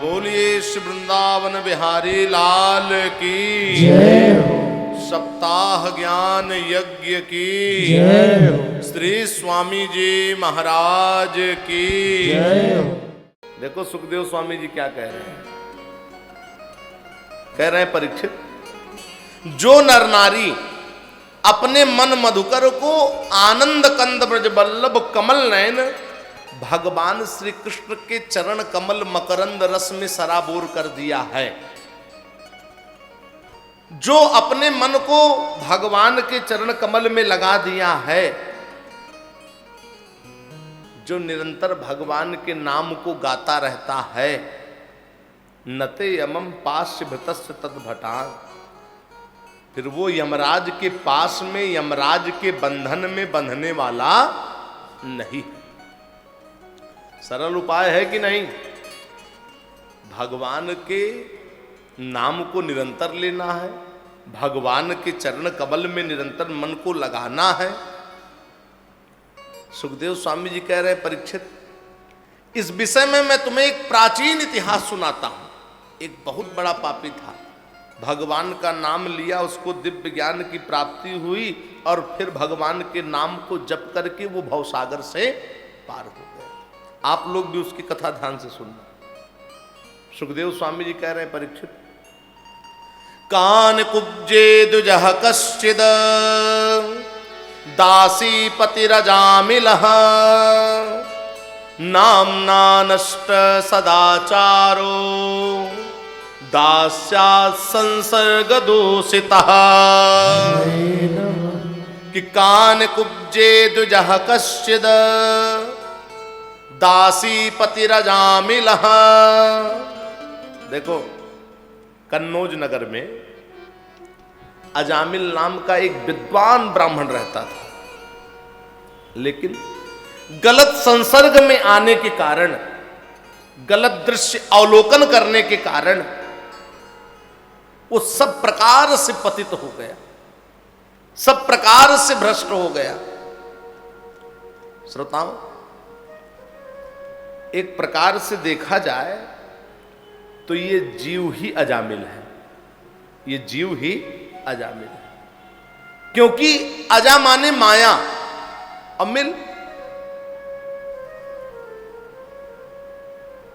बोलिए श्री वृंदावन बिहारी लाल की जय हो। सप्ताह ज्ञान यज्ञ की जय हो। श्री स्वामी जी महाराज की जय हो। देखो सुखदेव स्वामी जी क्या कह रहे हैं। कह रहे हैं परीक्षित, जो नर नारी अपने मन मधुकर को आनंद कंद ब्रज बल्लभ कमल नयन भगवान श्री कृष्ण के चरण कमल मकरंद रस में सराबोर कर दिया है, जो अपने मन को भगवान के चरण कमल में लगा दिया है, जो निरंतर भगवान के नाम को गाता रहता है, नते यमम पास्य भृतस्य तद्भटान, फिर वो यमराज के पास में यमराज के बंधन में बंधने वाला नहीं। सरल उपाय है कि नहीं? भगवान के नाम को निरंतर लेना है, भगवान के चरण कमल में निरंतर मन को लगाना है। सुखदेव स्वामी जी कह रहे हैं परीक्षित, इस विषय में मैं तुम्हें एक प्राचीन इतिहास सुनाता हूं। एक बहुत बड़ा पापी था, भगवान का नाम लिया, उसको दिव्य ज्ञान की प्राप्ति हुई और फिर भगवान के नाम को जप करके वो भवसागर से पार हो गए। आप लोग भी उसकी कथा ध्यान से सुनना। सुखदेव स्वामी जी कह रहे हैं परीक्षित, कान कुब्जे दुजह कश्चिद दासी पतिरजामिलः नाम्ना नष्ट सदाचारो दास्यात् संसर्ग दूषितः। कि कान कुब्जे दुजह कश्चिद दासी पतिरजामिलः। देखो कन्नौज नगर में अजामिल नाम का एक विद्वान ब्राह्मण रहता था, लेकिन गलत संसर्ग में आने के कारण, गलत दृश्य अवलोकन करने के कारण वो सब प्रकार से पतित हो गया, सब प्रकार से भ्रष्ट हो गया। श्रोताओं, एक प्रकार से देखा जाए तो ये जीव ही अजामिल है, ये जीव ही अजामिल है, क्योंकि अजा माने माया, अमिल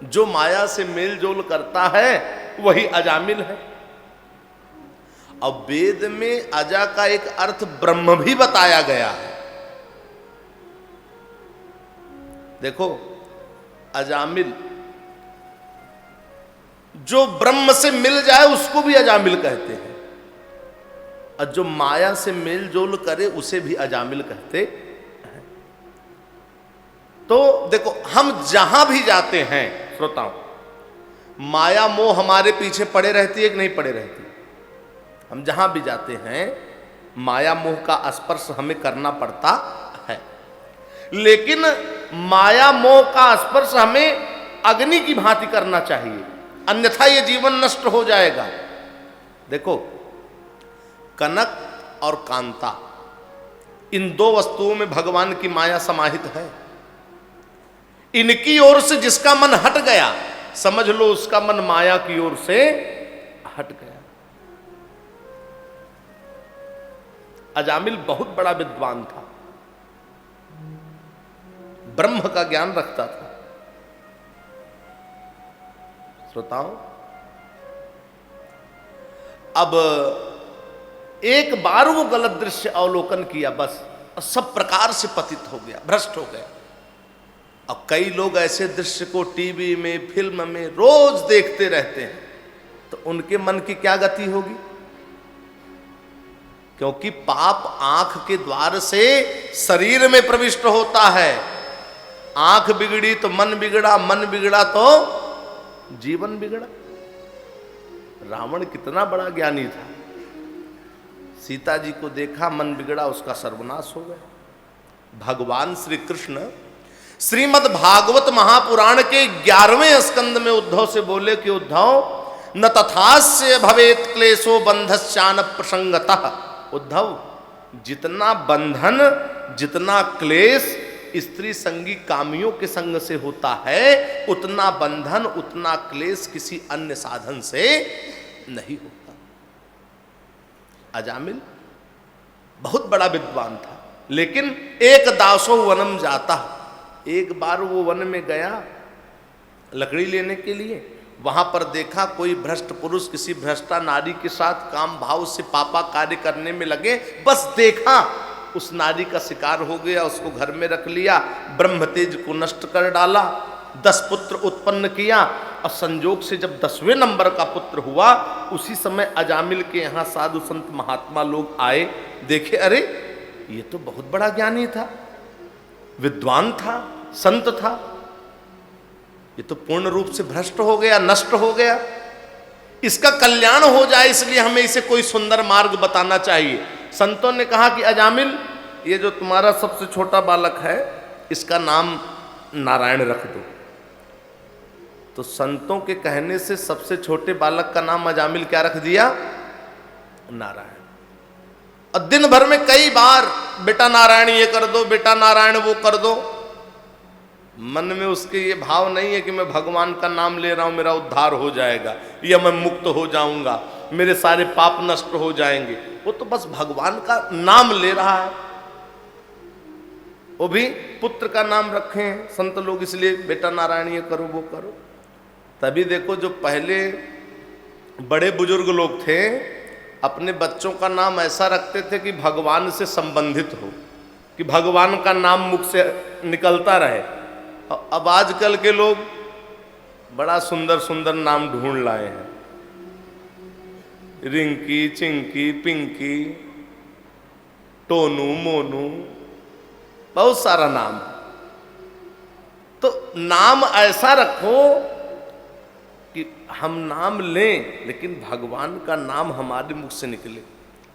जो माया से मेल जोल करता है वही अजामिल है। अब वेद में अजा का एक अर्थ ब्रह्म भी बताया गया है। देखो अजामिल, जो ब्रह्म से मिल जाए उसको भी अजामिल कहते हैं, और जो माया से मेल जोल करे उसे भी अजामिल कहते हैं। तो देखो हम जहां भी जाते हैं श्रोताओं, माया मोह हमारे पीछे पड़े रहती है कि नहीं पड़े रहती? हम जहां भी जाते हैं माया मोह का स्पर्श हमें करना पड़ता है, लेकिन माया मोह का स्पर्श हमें अग्नि की भांति करना चाहिए, अन्यथा ये जीवन नष्ट हो जाएगा। देखो कनक और कांता, इन दो वस्तुओं में भगवान की माया समाहित है। इनकी ओर से जिसका मन हट गया, समझ लो उसका मन माया की ओर से हट गया। अजामिल बहुत बड़ा विद्वान था, ब्रह्म का ज्ञान रखता था। श्रोताओं, अब एक बार वो गलत दृश्य अवलोकन किया, बस सब प्रकार से पतित हो गया, भ्रष्ट हो गया। अब कई लोग ऐसे दृश्य को टीवी में, फिल्म में रोज देखते रहते हैं, तो उनके मन की क्या गति होगी? क्योंकि पाप आंख के द्वार से शरीर में प्रविष्ट होता है। आंख बिगड़ी तो मन बिगड़ा, मन बिगड़ा तो जीवन बिगड़ा। रावण कितना बड़ा ज्ञानी था, सीता जी को देखा, मन बिगड़ा, उसका सर्वनाश हो गया। भगवान श्री कृष्ण श्रीमद् भागवत महापुराण के 11वें स्कंद में उद्धव से बोले कि उद्धव न तथास्य भवेत क्लेशो बंधस्यान प्रसंगतः। उद्धव, जितना बंधन, जितना क्लेश स्त्री संगी कामियों के संग से होता है, उतना बंधन, उतना क्लेश किसी अन्य साधन से नहीं होता। अजामिल बहुत बड़ा विद्वान था, लेकिन एक दासो वनम जाता, एक बार वो वन में गया लकड़ी लेने के लिए। वहां पर देखा कोई भ्रष्ट पुरुष किसी भ्रष्टा नारी के साथ काम भाव से पापा कार्य करने में लगे। बस देखा, उस नारी का शिकार हो गया, उसको घर में रख लिया, ब्रह्म तेज को नष्ट कर डाला, 10 पुत्र उत्पन्न किया। और संजोग से जब 10वें नंबर का पुत्र हुआ, उसी समय अजामिल के यहाँ साधु संत महात्मा लोग आए। देखे, अरे ये तो बहुत बड़ा ज्ञानी था, विद्वान था, संत था, ये तो पूर्ण रूप से भ्रष्ट हो गया, नष्ट हो गया। इसका कल्याण हो जाए, इसलिए हमें इसे कोई सुंदर मार्ग बताना चाहिए। संतों ने कहा कि अजामिल, ये जो तुम्हारा सबसे छोटा बालक है, इसका नाम नारायण रख दो। तो संतों के कहने से सबसे छोटे बालक का नाम अजामिल क्या रख दिया? नारायण। और दिन भर में कई बार बेटा नारायण ये कर दो, बेटा नारायण वो कर दो। मन में उसके ये भाव नहीं है कि मैं भगवान का नाम ले रहा हूं, मेरा उद्धार हो जाएगा या मैं मुक्त हो जाऊंगा, मेरे सारे पाप नष्ट हो जाएंगे। वो तो बस भगवान का नाम ले रहा है। वो भी पुत्र का नाम रखे हैं संत लोग, इसलिए बेटा नारायण ये करो वो करो। तभी देखो, जो पहले बड़े बुजुर्ग लोग थे, अपने बच्चों का नाम ऐसा रखते थे कि भगवान से संबंधित हो, कि भगवान का नाम मुख से निकलता रहे। अब आजकल के लोग बड़ा सुंदर सुंदर नाम ढूंढ लाए हैं, रिंकी, चिंकी, पिंकी, टोनू, मोनू, बहुत सारा नाम। तो नाम ऐसा रखो कि हम नाम लें, लेकिन भगवान का नाम हमारे मुख से निकले।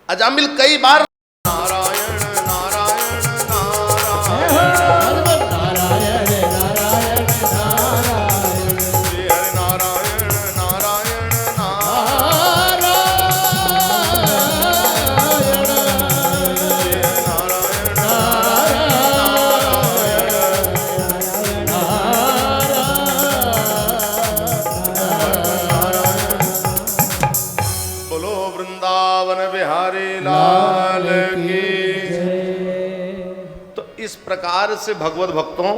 अजामिल कई बार नारायण नारायण नारायण प्रकार से भगवत भक्तों,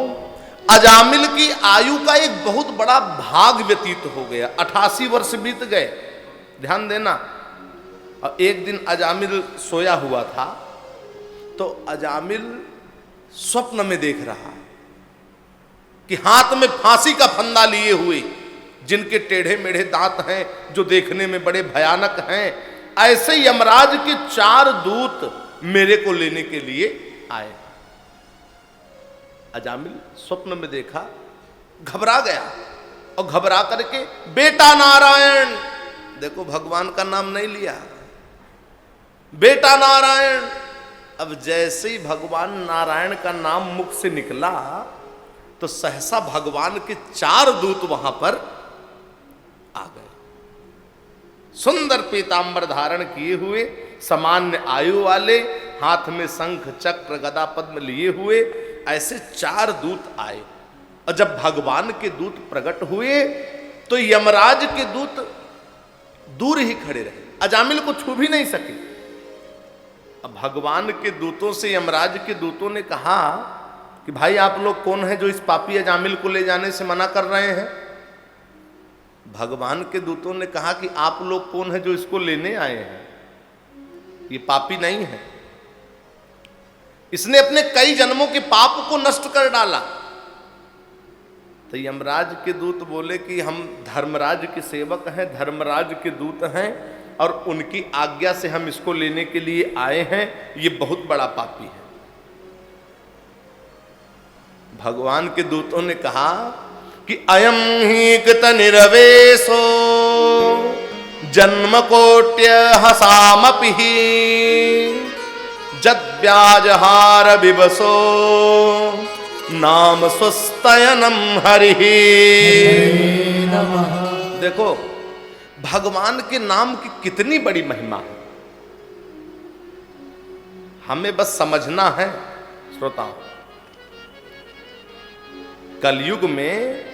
अजामिल की आयु का एक बहुत बड़ा भाग व्यतीत हो गया। 88 वर्ष बीत गए, ध्यान देना। और एक दिन अजामिल सोया हुआ था, तो अजामिल स्वप्न में देख रहा कि हाथ में फांसी का फंदा लिए हुए, जिनके टेढ़े मेढ़े दांत हैं, जो देखने में बड़े भयानक हैं, ऐसे यमराज के 4 दूत मेरे को लेने के लिए आए। अजामिल स्वप्न में देखा, घबरा गया और घबरा करके बेटा नारायण, देखो भगवान का नाम नहीं लिया, बेटा नारायण। अब जैसे ही भगवान नारायण का नाम मुख से निकला, तो सहसा भगवान के 4 दूत वहां पर आ गए, सुंदर पीतांबर धारण किए हुए, सामान्य आयु वाले, हाथ में शंख चक्र गदा पद्म लिए हुए, ऐसे 4 दूत आए। और जब भगवान के दूत प्रकट हुए, तो यमराज के दूत दूर ही खड़े रहे, अजामिल को छू भी नहीं सके। अब भगवान के दूतों से यमराज के दूतों ने कहा कि भाई आप लोग कौन हैं जो इस पापी अजामिल को ले जाने से मना कर रहे हैं? भगवान के दूतों ने कहा कि आप लोग कौन हैं जो इसको लेने आए हैं? ये पापी नहीं है, इसने अपने कई जन्मों के पाप को नष्ट कर डाला। तो यमराज के दूत बोले कि हम धर्मराज के सेवक हैं, धर्मराज के दूत हैं, और उनकी आज्ञा से हम इसको लेने के लिए आए हैं। ये बहुत बड़ा पापी है। भगवान के दूतों ने कहा कि अयम ही कृत निरवेशो जन्म कोट्य हसामपि जद्व्याजहार विवसो नाम स्वस्तयनम हरि। देखो भगवान के नाम की कितनी बड़ी महिमा है, हमें बस समझना है। श्रोताओं, कलयुग में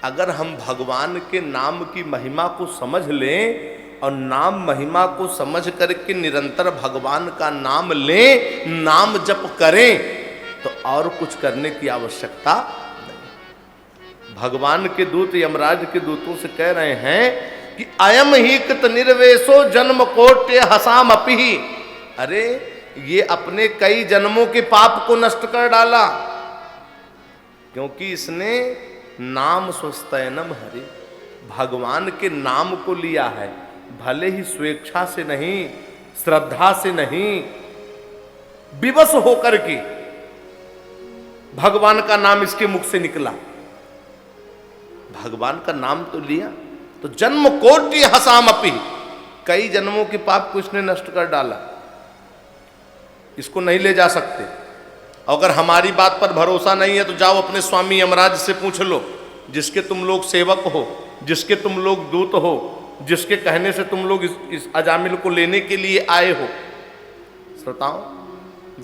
अगर हम भगवान के नाम की महिमा को समझ लें और नाम महिमा को समझ करके निरंतर भगवान का नाम लें, नाम जप करें, तो और कुछ करने की आवश्यकता नहीं। भगवान के दूत यमराज के दूतों से कह रहे हैं कि अयम ही कृत निर्वेशो जन्म कोट्य हसाम अपि। अरे ये अपने कई जन्मों के पाप को नष्ट कर डाला, क्योंकि इसने नाम स्वस्तैनम हरि, भगवान के नाम को लिया है, भले ही स्वेच्छा से नहीं, श्रद्धा से नहीं, विवश होकर के भगवान का नाम इसके मुख से निकला, भगवान का नाम तो लिया, तो जन्म कोटि हसामपि, कई जन्मों के पाप को इसने नष्ट कर डाला। इसको नहीं ले जा सकते। अगर हमारी बात पर भरोसा नहीं है तो जाओ अपने स्वामी यमराज से पूछ लो, जिसके तुम लोग सेवक हो, जिसके तुम लोग दूत हो, जिसके कहने से तुम लोग इस अजामिल को लेने के लिए आए हो। श्रोताओं,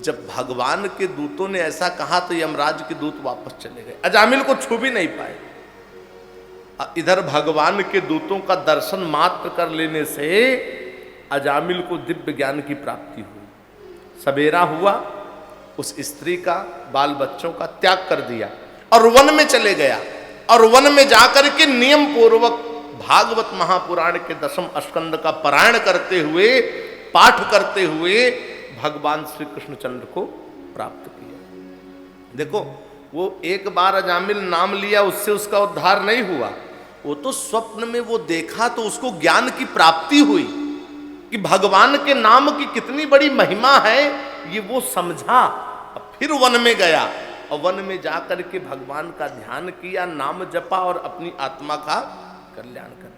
जब भगवान के दूतों ने ऐसा कहा तो यमराज के दूत वापस चले गए, अजामिल को छू भी नहीं पाए। इधर भगवान के दूतों का दर्शन मात्र कर लेने से अजामिल को दिव्य ज्ञान की प्राप्ति हुई। सवेरा हुआ, उस स्त्री का, बाल बच्चों का त्याग कर दिया और वन में चले गया, और वन में जाकर के नियम पूर्वक भागवत महापुराण के 10वें स्कंद का पारायण करते हुए, पाठ करते हुए भगवान श्री कृष्णचंद्र को प्राप्त किया। देखो, वो एक बार अजामिल नाम लिया, उससे उसका उद्धार नहीं हुआ। वो तो स्वप्न में वो देखा तो उसको ज्ञान की प्राप्ति हुई कि भगवान के नाम की कितनी बड़ी महिमा है, ये वो समझा। फिर वन में गया और वन में जाकर के भगवान का ध्यान किया, नाम जपा और अपनी आत्मा का कल्याण कर।